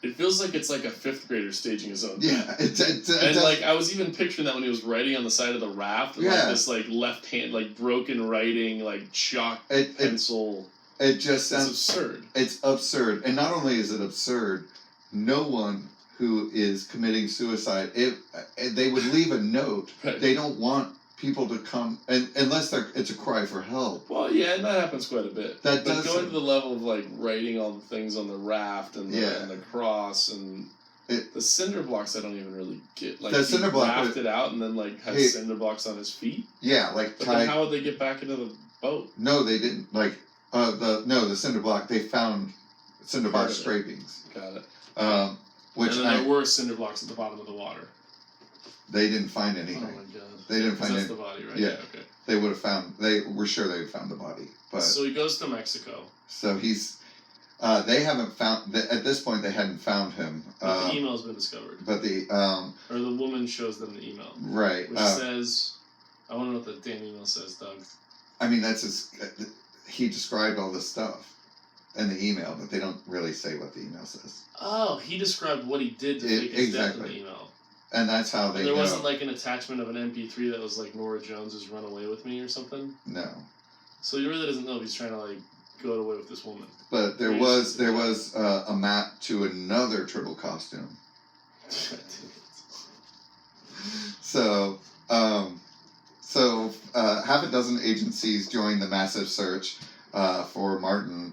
it feels like it's like a 5th grader staging his own death. Yeah. And like, I was even picturing that when he was writing on the side of the raft, and like this like left hand, like broken writing, like chalk pencil. It just sounds absurd. It's absurd. And not only is it absurd, no one who is committing suicide, they would leave a note. Right. They don't want people to come, unless it's a cry for help. Well, yeah, and that happens quite a bit. But does going to the level of like writing all the things on the raft and the cross and the cinder blocks, I don't even really get. Like, the cinder block rafted out and then like has cinder blocks on his feet. Yeah, like. But then how would they get back into the boat? No, they didn't. Like the cinder block. They found cinder block scrapings. Got it. And then there were cinder blocks at the bottom of the water. They didn't find anything. Oh my god. They didn't find that's the body, right? Yeah. Okay. They would have found. They were sure they would found the body, but. So he goes to Mexico. So he's. They haven't found. At this point, they hadn't found him. But the email's been discovered. But the. Or the woman shows them the email. Right. Which says, I want to know what the damn email says, Doug. I mean, that's his. He described all this stuff. in the email, but they don't really say what the email says. Oh, he described what he did to fake his death in exactly. the email. And that's how they And there know. wasn't like an attachment of an MP3 that was like Nora Jones's "Run Away with Me" or something. No. So he really doesn't know if he's trying to like go away with this woman. But there Maybe was it's- a map to another turtle costume. So, half a dozen agencies joined the massive search for Martin,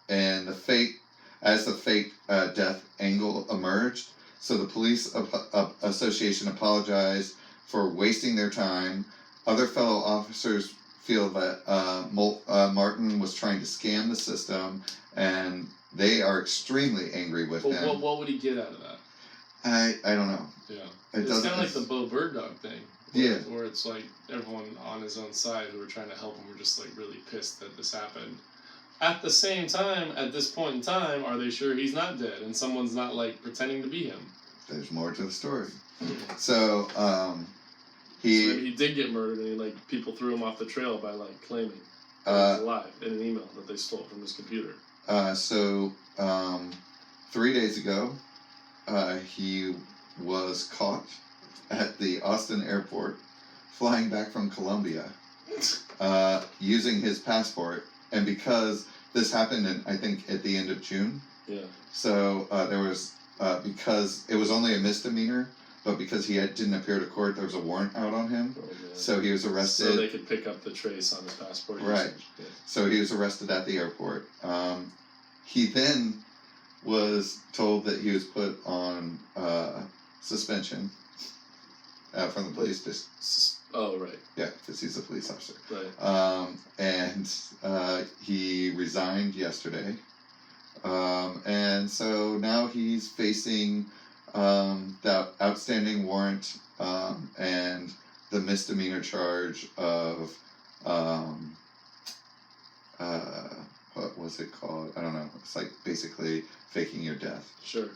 and the fake death angle emerged. So the police association apologized for wasting their time. Other fellow officers feel that Martin was trying to scam the system, and they are extremely angry with But him. what would he get out of that? I don't know. Yeah. It It's doesn't. kind of like the Bo Bird Dog thing. Yeah. Where it's like everyone on his own side who were trying to help him were just like really pissed that this happened. At the same time, at this point in time, are they sure he's not dead and someone's not like pretending to be him? There's more to the story. So, So maybe he he did get murdered and like people threw him off the trail by like claiming that he's alive in an email that they stole from his computer. 3 days ago, he was caught at the Austin airport, flying back from Colombia, using his passport. And because this happened, I think, at the end of June, Yeah. so there was, because it was only a misdemeanor, but because he didn't appear to court, there was a warrant out on him. Oh, man. So he was arrested. So they could pick up the trace on his passport. Right. usage. Yeah. So he was arrested at the airport. He then was told that he was put on suspension from the police. Oh, right. Yeah, because he's a police officer. Right. And he resigned yesterday. And so now he's facing that outstanding warrant and the misdemeanor charge of what was it called? I don't know. It's like basically faking your death. Sure.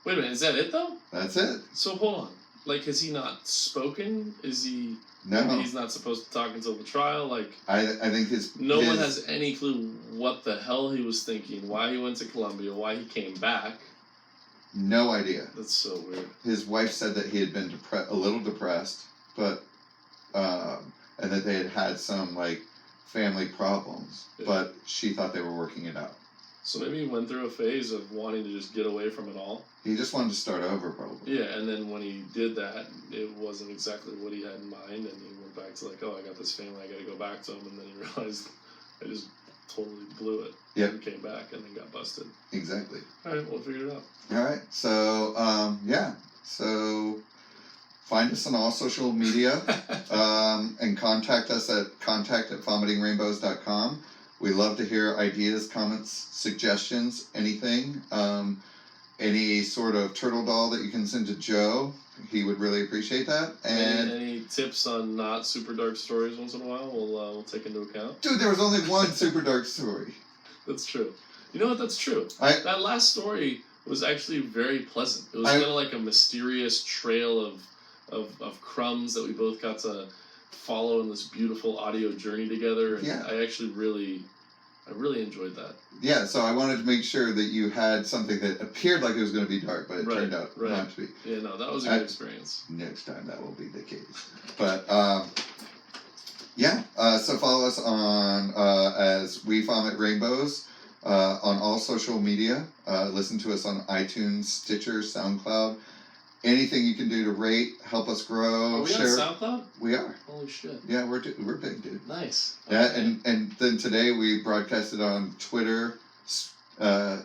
Wait a minute, is that it though? That's it. So hold on. Like, has he not spoken? Is he? No, Maybe he's not supposed to talk until the trial. Like, I think no one has any clue what the hell he was thinking, why he went to Colombia, why he came back. no idea. That's so weird. His wife said that he had been a little depressed, but and that they had some like family problems, Yeah. but she thought they were working it out. So maybe he went through a phase of wanting to just get away from it all. He just wanted to start over, probably. Yeah, and then when he did that, it wasn't exactly what he had in mind, and he went back to like, oh, I got this family, I got to go back to them, and then he realized I just totally blew it. Yep. And came back and then got busted. Exactly. All right, we'll figure it out. All right. So yeah. So find us on all social media and contact us at contact@vomitingrainbows.com. We love to hear ideas, comments, suggestions, anything. Any sort of turtle doll that you can send to Joe, he would really appreciate that. And Any tips on not super dark stories once in a while, we'll take into account. dude, there was only one super dark story. That's true. You know what? That's true. That last story was actually very pleasant. It was kind of like a mysterious trail of crumbs that we both got to follow in this beautiful audio journey together. And Yeah. I actually I really enjoyed that. Yeah, so I wanted to make sure that you had something that appeared like it was going to be dark, but it Right, turned out right. not to be. Yeah, no, that was a good experience. Next time that will be the case. But yeah, so follow us on as We Vomit Rainbows on all social media. Listen to us on iTunes, Stitcher, SoundCloud. Anything you can do to rate, help us grow, Are we share. on SoundCloud? We are. Holy shit. Yeah, we're big, dude. Nice. Yeah, Okay. and then today we broadcasted on Twitter,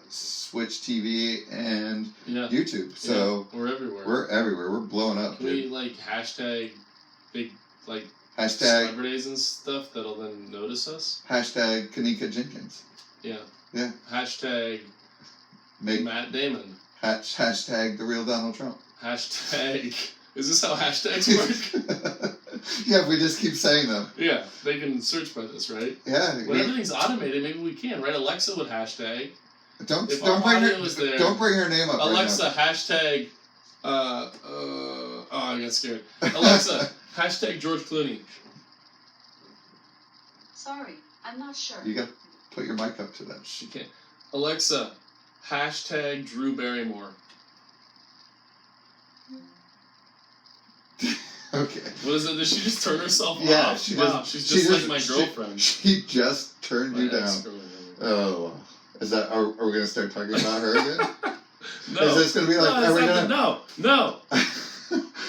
Switch TV, and Yeah. YouTube. So Yeah, we're everywhere. we're everywhere. We're blowing up, Can we dude. like hashtag big like Hashtag celebrities and stuff that'll then notice us? Kanika Jenkins. Yeah. Yeah. Hashtag Make Matt Damon. hashtag the real Donald Trump. Hashtag. Is this how hashtags work? Yeah, we just keep saying them. Yeah, they can search by this, right? Yeah. When everything's automated, maybe we can, right? Alexa would hashtag. Don't if don't our bring audio her is there- don't bring her name up. Alexa, hashtag. Oh, I got scared. Alexa, hashtag George Clooney. Sorry, I'm not sure. Right now. You got to put your mic up to that. She can't. Alexa, hashtag Drew Barrymore. Okay. What is it? Did she just turn herself Yeah, off? she Wow, just- she's she just like just- my girlfriend. She just turned My you down. ex-girlfriend. Oh, is that? Are we gonna start talking about her again? No. Is this gonna be like? No, Are we it's not gonna? no.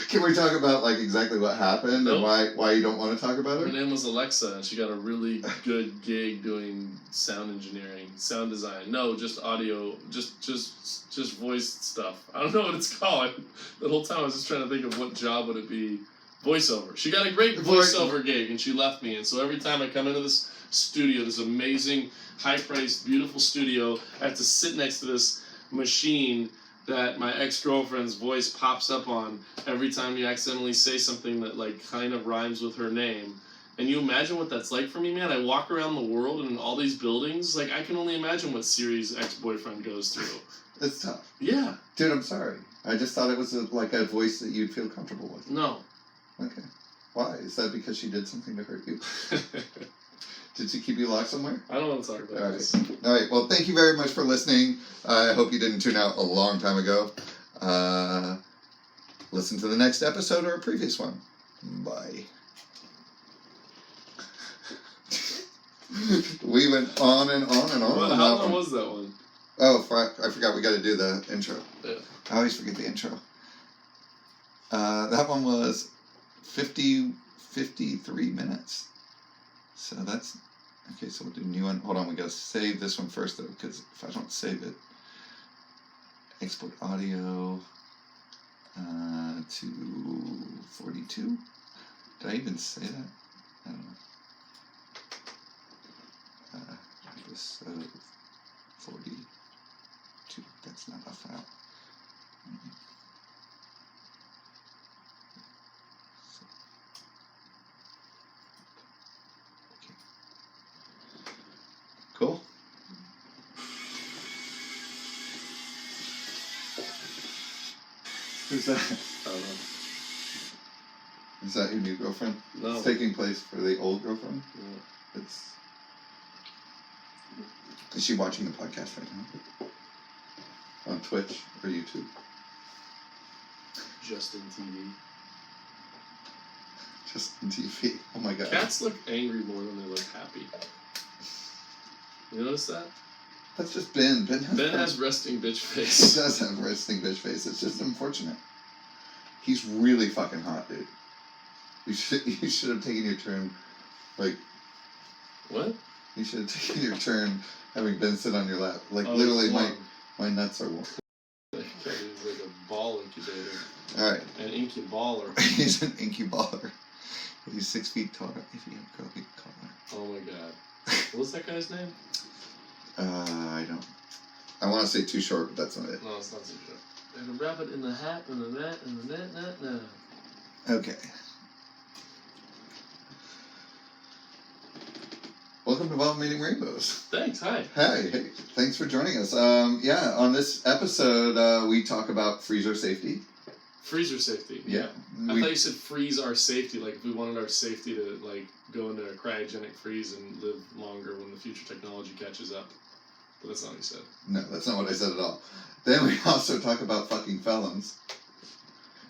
Can we talk about like exactly what happened Nope. and why you don't want to talk about Her her? name was Alexa, and she got a really good gig doing sound engineering, sound design. No, just audio, just voice stuff. I don't know what it's called. The whole time I was just trying to think of what job would it be. Voiceover. She got a great voiceover gig, and she left me. And so every time I come into this studio, this amazing, high-priced, beautiful studio, I have to sit next to this machine that my ex-girlfriend's voice pops up on every time you accidentally say something that like kind of rhymes with her name. And you imagine what that's like for me, man? I walk around the world and in all these buildings, like I can only imagine what Siri's ex-boyfriend goes through. It's tough, Yeah. dude. I'm sorry. I just thought it was like a voice that you'd feel comfortable with. No. Okay. Why? Is that because she did something to hurt you? Did she keep you locked somewhere? I don't want to talk about All this. right. All right. Well, thank you very much for listening. I hope you didn't tune out a long time ago. Listen to the next episode or a previous one. Bye. We went on and on and on. Well, on how that long one. was that one? Oh, fuck. I forgot we got to do the intro. Yeah. I always forget the intro. That one was 53 minutes. So that's... Okay, so we'll do a new one. Hold on, we got to save this one first, though, because if I don't save it... Export audio to 42. Did I even say that? I don't know. Episode 42. That's not a file. Okay. Cool. Who's that? I don't know. Is that your new girlfriend? No. It's taking place for the old girlfriend? No. It's... Is she watching the podcast right now? On Twitch or YouTube? Justin TV. Just on TV. Oh my god. Cats look angry more than they look happy. You notice that? That's just Ben. Ben has resting bitch He face. does have a resting bitch face. It's just unfortunate. He's really fucking hot, dude. You should have taken your turn, like... What? You should have taken your turn having Ben sit on your lap. Like, Oh, literally, it's warm. my nuts are warm. He's like a ball incubator. Alright. An incuballer. He's an incuballer. He's 6 feet taller. If you have a girl, he can call her. Oh my god. What's that guy's name? I don't... I want to say too short, but that's not it. No, it's not too short. And a rabbit in the hat and the net and the net. Okay. Welcome to Wild Meeting Rainbows. Thanks, hi. Hey, thanks for joining us. On this episode, we talk about freezer safety. Freezer safety. Yeah. I thought you said freeze our safety, like if we wanted our safety to like go into a cryogenic freeze and live longer when the future technology catches up. But that's not what you said. No, that's not what I said at all. Then we also talk about fucking felons.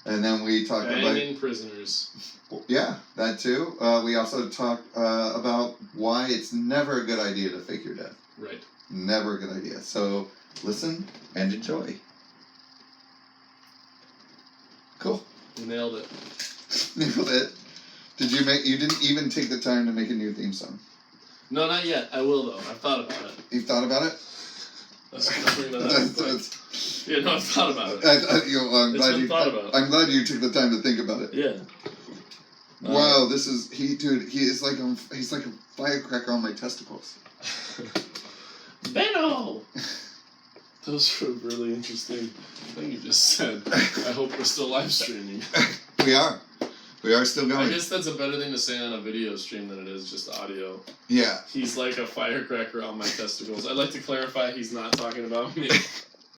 And then we talk about... Banging prisoners. Yeah, that too. We also talk about why it's never a good idea to fake your death. Right. Never a good idea. So listen and enjoy. Cool. Nailed it. Nailed it. You didn't even take the time to make a new theme song. No, not yet. I will though. I've thought about it. You've thought about it? Let's bring that up. Yeah, no, I've thought about it. I'm glad you took the time to think about it. Yeah. Wow, he is like he's like a firecracker on my testicles. Benno! Those were really interesting thing you just said. I hope we're still live streaming. We are. We are still going. I guess that's a better thing to say on a video stream than it is just audio. Yeah. He's like a firecracker on my testicles. I'd like to clarify he's not talking about me.